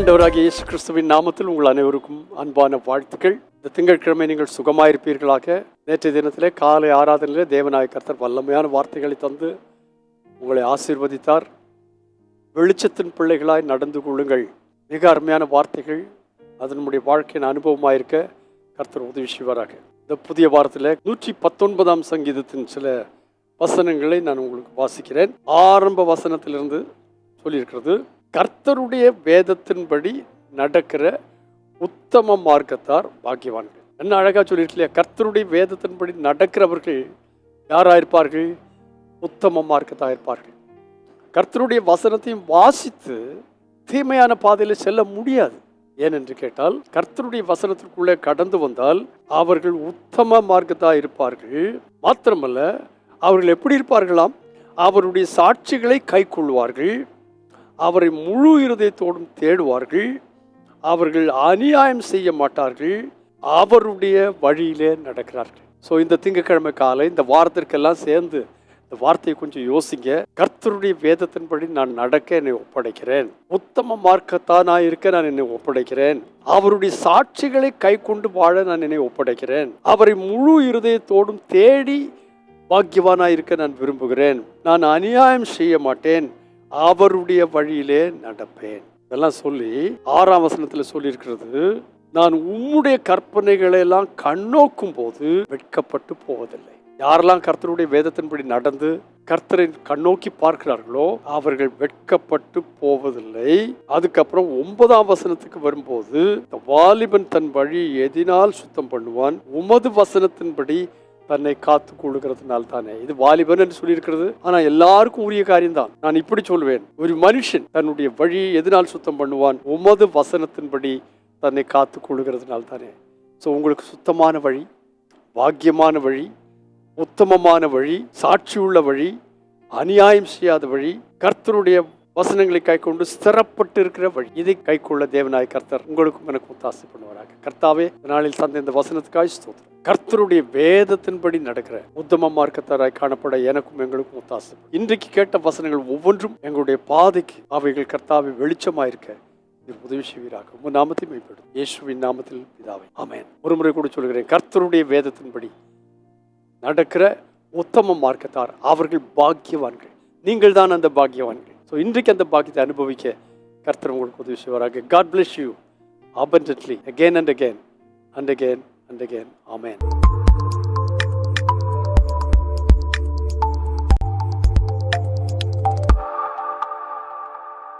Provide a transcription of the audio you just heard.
ஆண்டவராகிய இயேசு கிறிஸ்துவின் நாமத்தில் உங்கள் அனைவருக்கும் அன்பான வாழ்த்துக்கள். இந்த திங்கட்கிழமை நீங்கள் சுகமாயிருப்பீர்களாக. நேற்றைய தினத்திலே காலை ஆராதனையிலே தேவனாய கர்த்தர் வல்லமையான வார்த்தைகளை தந்து உங்களை ஆசீர்வதித்தார். வெளிச்சத்தின் பிள்ளைகளாய் நடந்து கொள்ளுங்கள். மிக அருமையான வார்த்தைகள். அது நம்முடைய வாழ்க்கையின் அனுபவமாயிருக்க கர்த்தர் உதவி செய்வாராக. இந்த புதிய வாரத்தில் 119ஆம் சங்கீதத்தின் சில வசனங்களை நான் உங்களுக்கு வாசிக்கிறேன். ஆரம்ப வசனத்திலிருந்து சொல்லியிருக்கிறது, கர்த்தருடைய வேதத்தின்படி நடக்கிற உத்தம மார்க்கத்தார் பாக்கியவான்கள். என்ன அழகா சொல்லியிருக்கலையா? கர்த்தருடைய வேதத்தின்படி நடக்கிறவர்கள் யாராயிருப்பார்கள்? உத்தம மார்க்கத்தாயிருப்பார்கள். கர்த்தருடைய வசனத்தையும் வாசித்து தீமையான பாதையில் செல்ல முடியாது. ஏனென்று கேட்டால், கர்த்தருடைய வசனத்திற்குள்ளே கடந்து வந்தால் அவர்கள் உத்தம மார்க்கத்தாக இருப்பார்கள். மாத்திரமல்ல, அவர்கள் எப்படி இருப்பார்களாம்? அவருடைய சாட்சிகளை கை கொள்வார்கள், அவரை முழு இருதயத்தோடும் தேடுவார்கள், அவர்கள் அநியாயம் செய்ய மாட்டார்கள், அவருடைய வழியிலே நடக்கிறார்கள். ஸோ இந்த திங்கட்கிழமை காலை இந்த வாரத்திற்கெல்லாம் சேர்ந்து இந்த வார்த்தையை கொஞ்சம் யோசிங்க. கர்த்தருடைய வேதத்தின்படி நான் நடக்க என்னை ஒப்படைக்கிறேன், உத்தம மார்க்கத்தான் நான் இருக்க நான் என்னை ஒப்படைக்கிறேன், அவருடைய சாட்சிகளை கை கொண்டு வாழ நான் என்னை ஒப்படைக்கிறேன், அவரை முழு இருதயத்தோடும் தேடி பாக்கியவானாக இருக்க நான் விரும்புகிறேன், நான் அநியாயம் செய்ய மாட்டேன், அவருடைய வழியிலே நடப்பேன். இதெல்லாம் சொல்லி 6ஆம் வசனத்தில் சொல்லியிருக்கிறது, நான் உம்முடைய கற்பனைகளை எல்லாம் கண்ணோக்கும் போது வெட்கப்பட்டு போவதில்லை. யாரெல்லாம் கர்த்தருடைய வேதத்தின்படி நடந்து கர்த்தரை கண்ணோக்கி பார்க்கிறார்களோ அவர்கள் வெட்கப்பட்டு போவதில்லை. அதுக்கப்புறம் 9ஆம் வசனத்துக்கு வரும்போது, வாலிபன் தன் வழி எதினால் சுத்தம் பண்ணுவான், உமது வசனத்தின்படி தன்னை காத்து கொள்ளுகிறதுனால தானே. இது வாலிபன் என்று சொல்லியிருக்கிறது. ஆனா எல்லாருக்கும் உரிய காரியம் தான். நான் இப்படி சொல்வேன், ஒரு மனுஷன் தன்னுடைய வழியை எதனால் சுத்தம் பண்ணுவான்? உமது வசனத்தின்படி தன்னை காத்து கொள்ளுகிறதுனால தானே. ஸோ உங்களுக்கு சுத்தமான வழி, பாக்கியமான வழி, உத்தமமான வழி, சாட்சியுள்ள வழி, அநியாயம் செய்யாத வழி, கர்த்தருடைய வசனங்களை கை கொண்டு ஸ்திரப்பட்டு இருக்கிற வழி, இதை கை கொள்ள தேவனாய் கர்த்தர் உங்களுக்கும் எனக்கு ஒத்தாசை பண்ணுவாராக. கர்த்தாவே, நாளில் தந்த இந்த வசனத்துக்காய் ஸ்தோத்திரம். கர்த்தருடைய வேதத்தின்படி நடக்கிற உத்தம மார்க்கத்தாராய் காணப்பட எனக்கும் எங்களுக்கும் ஒத்தாசை. இன்றைக்கு கேட்ட வசனங்கள் ஒவ்வொன்றும் எங்களுடைய பாதைக்கு அவைகள் கர்த்தாவை வெளிச்சமாயிருக்க உதவி செய்வீராக. உங்க நாமத்தை மேம்படும் இயேசுவின் நாமத்தில் பிதாவே, ஆமென். ஒரு முறை கூட சொல்கிறேன், கர்த்தருடைய வேதத்தின்படி நடக்கிற உத்தம மார்க்கத்தார் அவர்கள் பாக்கியவான்கள். நீங்கள் தான் அந்த பாக்கியவான்கள். ஸோ இன்றைக்கு அந்த பாக்கியத்தை அனுபவிக்க கர்த்தர் உங்களுக்கு உதவி செய்வாராக. God bless you abundantly again and again and again and again. Amen.